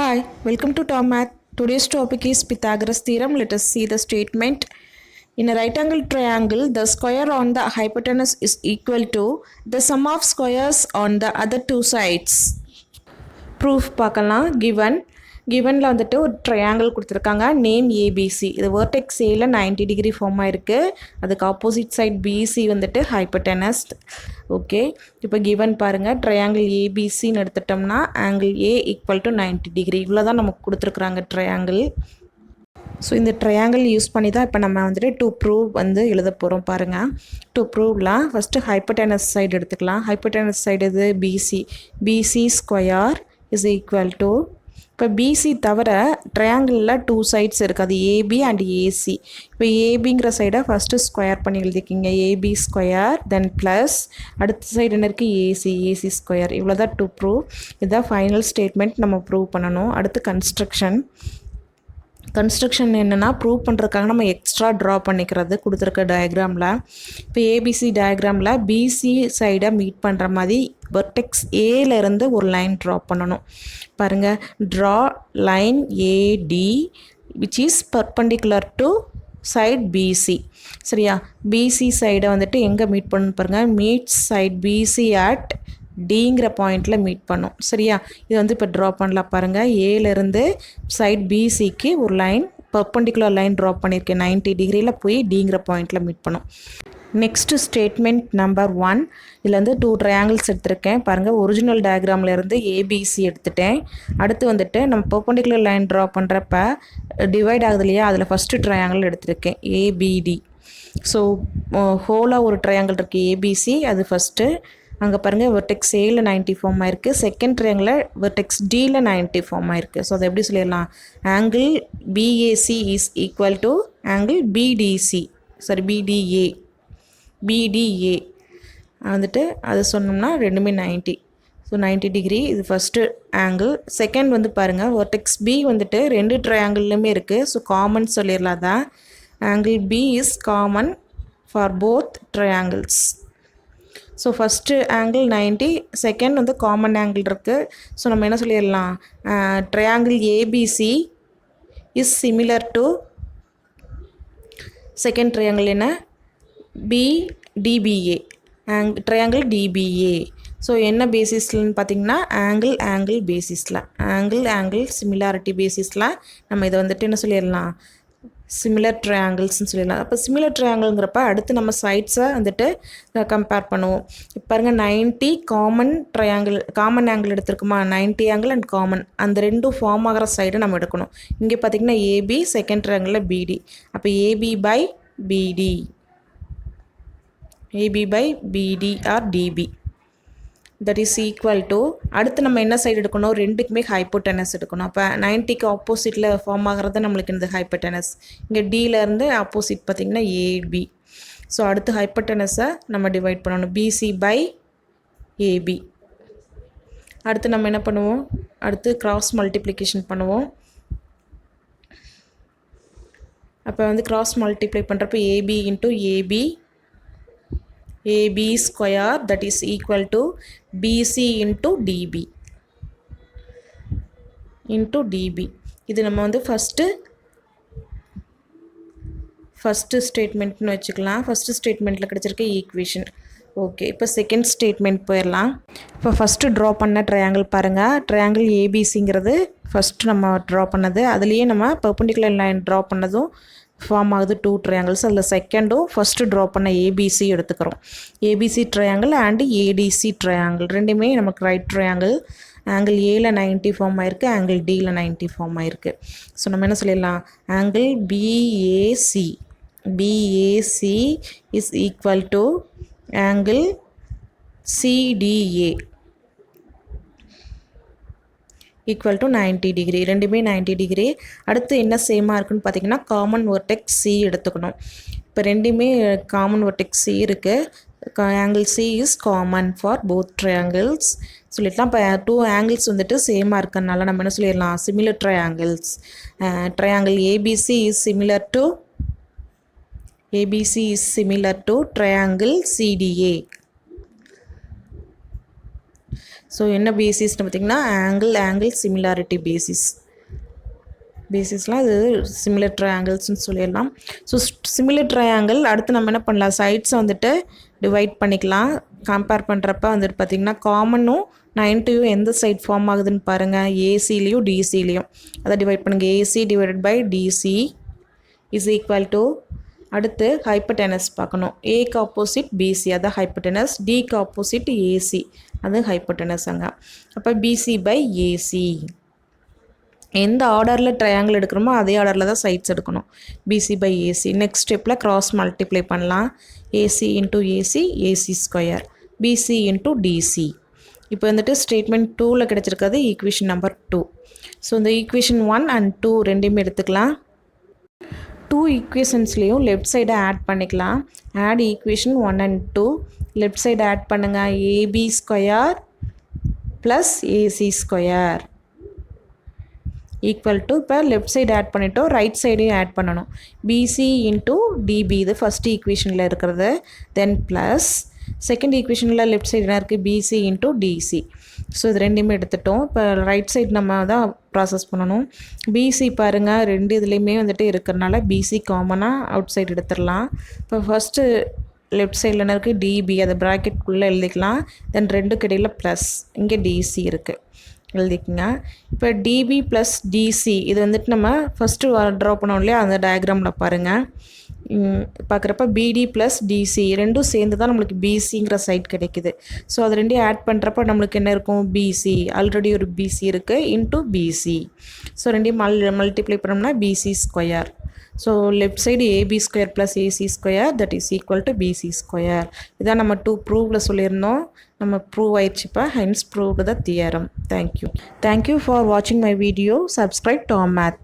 Hi, welcome to Tom Math. Today's topic is Pythagoras theorem. Let us see the statement. In a right angle triangle, the square on the hypotenuse is equal to the sum of squares on the other two sides. Proof பார்க்கலாம். கிவனில் வந்துட்டு ஒரு triangle கொடுத்துருக்காங்க, name ABC. இது vertex ஏல 90 degree ஃபார்மாக இருக்குது. அதுக்கு opposite side PC வந்துட்டு hypotenuse. Okay, இப்போ கிவன் பாருங்கள், ட்ரையாங்கிள் ஏபிசின்னு எடுத்துட்டோம்னா angle A equal to 90 degree. இவ்வளோ தான் நமக்கு கொடுத்துருக்குறாங்க ட்ரையாங்கிள். ஸோ இந்த ட்ரையாங்கிள் யூஸ் பண்ணி தான் இப்போ நம்ம வந்துட்டு டு ப்ரூவ் வந்து எழுத போகிறோம். பாருங்கள், டு ப்ரூவ்லாம் ஃபஸ்ட்டு ஹைப்போடெனஸ் சைடு எடுத்துக்கலாம். ஹைப்போடெனஸ் சைடு இது PC square is equal to, இப்போ பிசி தவிர ட்ரையாங்கிளில் டூ சைட்ஸ் இருக்குது, அது ஏபி அண்ட் ஏசி. இப்போ ஏபிங்கிற சைடை ஃபஸ்ட்டு ஸ்கொயர் பண்ணி எழுதிக்கிங்க, ஏபி ஸ்கொயர், தென் ப்ளஸ் அடுத்த சைடு என்ன இருக்குது, ஏசி ஸ்கொயர். இவ்வளோ தான் டு ப்ரூவ். இதுதான் ஃபைனல் ஸ்டேட்மெண்ட் நம்ம ப்ரூவ் பண்ணணும். அடுத்து கன்ஸ்ட்ரக்ஷன் என்னென்னா, ப்ரூவ் பண்ணுறதுக்காக நம்ம எக்ஸ்ட்ரா ட்ரா பண்ணிக்கிறது கொடுத்துருக்க டயக்ராமில். இப்போ ஏபிசி டயக்ராமில் பிசி சைடை மீட் பண்ணுற மாதிரி வெர்டெக்ஸ் ஏலேருந்து ஒரு லைன் ட்ரா பண்ணணும். பாருங்கள், draw line AD which is perpendicular to side BC. சரியா, பிசி சைடை வந்துட்டு எங்கே மீட் பண்ணணும் பாருங்கள், மீட்ஸ் சைட் பிசி அட் டிங்கிற பாயிண்டில் மீட் பண்ணும். சரியா, இது வந்து இப்போ ட்ரா பண்ணலாம். பாருங்கள், ஏலேருந்து சைட் பிசிக்கு ஒரு லைன் பர்பண்டிகுலர் லைன் ட்ரா பண்ணியிருக்கேன், 90 டிகிரியில் போய் டிங்கிற பாயிண்டில் மீட் பண்ணும். Next statement number 1. இதில் வந்து 2 ட்ரையாங்கிள்ஸ் எடுத்திருக்கேன். பாருங்கள், ஒரிஜினல் டயக்ராமில் இருந்து ஏபிசி எடுத்துட்டேன். அடுத்து வந்துட்டு நம்ம பர்பண்டிகுலர் லைன் ட்ரா பண்ணுறப்ப டிவைட் ஆகுது இல்லையா, அதில் ஃபஸ்ட்டு ட்ரையாங்கிள் எடுத்திருக்கேன், ஏபிடி. ஸோ ஹோலாக ஒரு ட்ரையாங்கிள் இருக்குது ஏபிசி, அது ஃபஸ்ட்டு. அங்கே பாருங்கள், வெர்டெக்ஸ் ஏல 90 ஃபார்ம் ஆயிருக்கு. செகண்ட் ட்ரையாங்கிளில் வெர்டெக்ஸ் டியில் 90 ஃபார்ம் ஆயிருக்கு. ஸோ அதை எப்படி சொல்லிடலாம், angle BAC is equal to angle PTA வந்துட்டு அது சொன்னோம்னா ரெண்டுமே 90. ஸோ 90 டிகிரி இது ஃபஸ்ட்டு ஆங்கிள். செகண்ட் வந்து பாருங்கள், வெர்டெக்ஸ் பி வந்துட்டு ரெண்டு ட்ரையாங்கிள்லையுமே இருக்குது. ஸோ காமன் சொல்லிடலாம் தான், angle B is common for both triangles. So first angle 90, second வந்து காமன் ஆங்கிள் இருக்குது. ஸோ நம்ம என்ன சொல்லிடலாம், triangle ABC is similar to second triangle என்ன, பிடிபிஏ, ட்ரையாங்கிள் டிபிஏ. ஸோ என்ன பேசிஸ்லன்னு பார்த்தீங்கன்னா ஆங்கிள் பேசிஸில், ஆங்கிள் சிமிலாரிட்டி பேசிஸில் நம்ம இதை வந்துட்டு என்ன சொல்லிடலாம், சிமிலர் ட்ரையாங்கிள்ஸ்னு சொல்லிடலாம். அப்போ சிமிலர் ட்ரையாங்கிள்ங்கிறப்ப அடுத்து நம்ம சைட்ஸை வந்துட்டு கம்பேர் பண்ணுவோம். இப்போ பாருங்கள், 90 காமன் ஆங்கிள் எடுத்துருக்குமா, 90 ஆங்கிள் அண்ட் காமன், அந்த ரெண்டும் ஃபார்ம் ஆகிற சைடு நம்ம எடுக்கணும். இங்கே பார்த்திங்கன்னா ஏபி, செகண்ட் ட்ரையாங்கிளில் பிடி. அப்போ AB by BD or DB that is equal to, அடுத்து நம்ம என்ன சைடு எடுக்கணும், ரெண்டுக்குமே ஹைப்போடெனஸ் எடுக்கணும். அப்போ 90க்கு ஆப்போசிட்டில் ஃபார்ம் ஆகிறது நம்மளுக்கு இந்த ஹைப்போடெனஸ். இங்கே டியிலேருந்து ஆப்போசிட் பார்த்திங்கன்னா ஏபி. ஸோ அடுத்து ஹைப்போடெனஸை நம்ம டிவைட் பண்ணணும், பிசி பை ஏபி. அடுத்து நம்ம என்ன பண்ணுவோம், அடுத்து கிராஸ் மல்டிப்ளிகேஷன் பண்ணுவோம். அப்போ வந்து கிராஸ் மல்டிப்ளை பண்ணுறப்போ AB into AB square that is equal to BC into DB. இது நம்ம வந்து ஃபஸ்ட்டு ஸ்டேட்மெண்ட்னு வச்சுக்கலாம். ஃபஸ்ட்டு ஸ்டேட்மெண்ட்டில் கிடச்சிருக்க ஈக்குவேஷன். ஓகே, இப்போ செகண்ட் ஸ்டேட்மெண்ட் போயிடலாம். இப்போ ஃபஸ்ட்டு ட்ரா பண்ண ட்ரையாங்கிள் பாருங்கள், ட்ரையாங்கிள் ஏபிசிங்கிறது ஃபஸ்ட்டு நம்ம ட்ரா பண்ணது. அதுலேயே நம்ம பர்பண்டிகுலர் லைன் ட்ரா பண்ணதும் ஃபார்ம் ஆகுது 2 ட்ரையாங்கிள்ஸ். அதில் செகண்டும் ஃபஸ்ட்டு ட்ரா பண்ண ஏபிசி எடுத்துக்கிறோம். ABC triangle and ADC triangle ரெண்டுமே நமக்கு ரைட் ட்ரையாங்கிள். ஆங்கிள் ஏல 90 ஃபார்ம் ஆயிருக்கு, ஆங்கிள் டியில் 90 ஃபார்ம் ஆயிருக்கு. ஸோ நம்ம என்ன சொல்லிடலாம், angle BAC is equal to angle CTA equal to 90 degree. ரெண்டுமே 90 டிகிரி. அடுத்து என்ன சேமாக இருக்குன்னு பார்த்தீங்கன்னா, காமன் வெர்டெக்ஸ் சி எடுத்துக்கணும். இப்போ ரெண்டுமே காமன் வெர்டெக்ஸ் சி இருக்குது. Angle C is common for both triangles சொல்லிடலாம். இப்போ 2 ஆங்கிள்ஸ் வந்துட்டு சேமாக இருக்கிறதுனால நம்ம என்ன சொல்லிடலாம், similar triangles. Triangle ABC is similar to triangle CTA. So என்ன பேசிஸ்னு பார்த்திங்கன்னா ஆங்கிள் சிமிலாரிட்டி பேசிஸ்லாம் இது சிமிலர் ட்ரையாங்கிள்ஸ்னு சொல்லிடலாம். ஸோ சிமிலர் ட்ரையாங்கிள் அடுத்து நம்ம என்ன பண்ணலாம், சைட்ஸை வந்துட்டு டிவைட் பண்ணிக்கலாம். கம்பேர் பண்ணுறப்ப வந்துட்டு பார்த்திங்கன்னா காமனும் 90யும் எந்த சைட் ஃபார்ம் ஆகுதுன்னு பாருங்கள், ஏசிலையும் டிசிலையும். அதை டிவைட் பண்ணுங்கள். AC divided by DC is equal to, அடுத்து ஹைப்போடெனஸ் பார்க்கணும். ஏக்கு ஆப்போசிட் பிசி, அதான் ஹைப்போடெனஸ். டிக்கு ஆப்போசிட் ஏசி, அது ஹைப்போடெனஸ் அங்கே. அப்போ பிசி பை ஏசி. எந்த ஆர்டரில் ட்ரையாங்கிள் எடுக்கிறோமோ அதே ஆர்டரில் தான் சைட்ஸ் எடுக்கணும். BC by AC. நெக்ஸ்ட் ஸ்டெப்பில் கிராஸ் மல்டிப்ளை பண்ணலாம். AC into AC, AC square, BC into DC. இப்போ வந்துட்டு ஸ்டேட்மெண்ட் 2ல் கிடச்சிருக்கிறது ஈக்குவேஷன் நம்பர் 2. ஸோ இந்த ஈக்குவேஷன் 1 and 2 ரெண்டையுமே எடுத்துக்கலாம். 2 ஈக்குவேஷன்ஸ்லேயும் லெஃப்ட் சைடை ஆட் பண்ணிக்கலாம். Add equation 1 and 2. Left side add பண்ணுங்கள். AB square plus AC square equal to, இப்போ லெஃப்ட் சைடு ஆட் பண்ணிட்டோம், ரைட் சைடையும் ஆட் பண்ணணும். பிசி இன்ட்டு டிபி, இது ஃபஸ்ட் ஈக்குவேஷனில் இருக்கிறது. தென் ப்ளஸ் செகண்ட் ஈக்குவேஷனில் லெஃப்ட் சைடு என்ன இருக்குது, பிசி இன்ட்டு டிசி. ஸோ இது ரெண்டுமே எடுத்துட்டோம். இப்போ ரைட் சைடு நம்ம தான் ப்ராசஸ் பண்ணணும். பிசி பாருங்கள், ரெண்டு இதுலேயுமே வந்துட்டு இருக்கிறனால பிசி காமனாக அவுட் சைடு எடுத்துடலாம். இப்போ ஃபஸ்ட்டு லெஃப்ட் சைடில் என்ன இருக்குது, டிபி, அதை ப்ராக்கெட்குள்ளே எழுதிக்கலாம். தென் ரெண்டுக்கு இடையில் ப்ளஸ், இங்கே டிசி இருக்குது, எழுதிக்கங்க. இப்போ டிபி ப்ளஸ் டிசி இது வந்துட்டு நம்ம ஃபஸ்ட்டு ட்ரா பண்ணோம் இல்லையா, அந்த டயக்ராமில் பாருங்கள். பார்க்குறப்ப பிடி ப்ளஸ் டிசி ரெண்டும் சேர்ந்து தான் நம்மளுக்கு பிசிங்கிற சைட் கிடைக்குது. ஸோ அது ரெண்டையும் ஆட் பண்ணுறப்ப நம்மளுக்கு என்ன இருக்கும், பிசி, ஆல்ரெடி ஒரு பிசி இருக்குது, இன்ட்டு பிசி. ஸோ ரெண்டையும் மல்டிப்ளை பண்ணோம்னா BC square. So left side AB square plus AC square that is equal to BC square. இதான் நம்ம 2 ப்ரூவில் சொல்லியிருந்தோம். நம்ம ப்ரூவ் ஆயிடுச்சு. இப்போ hence proved the theorem. Thank you for வாட்சிங் my video. Subscribe to our math.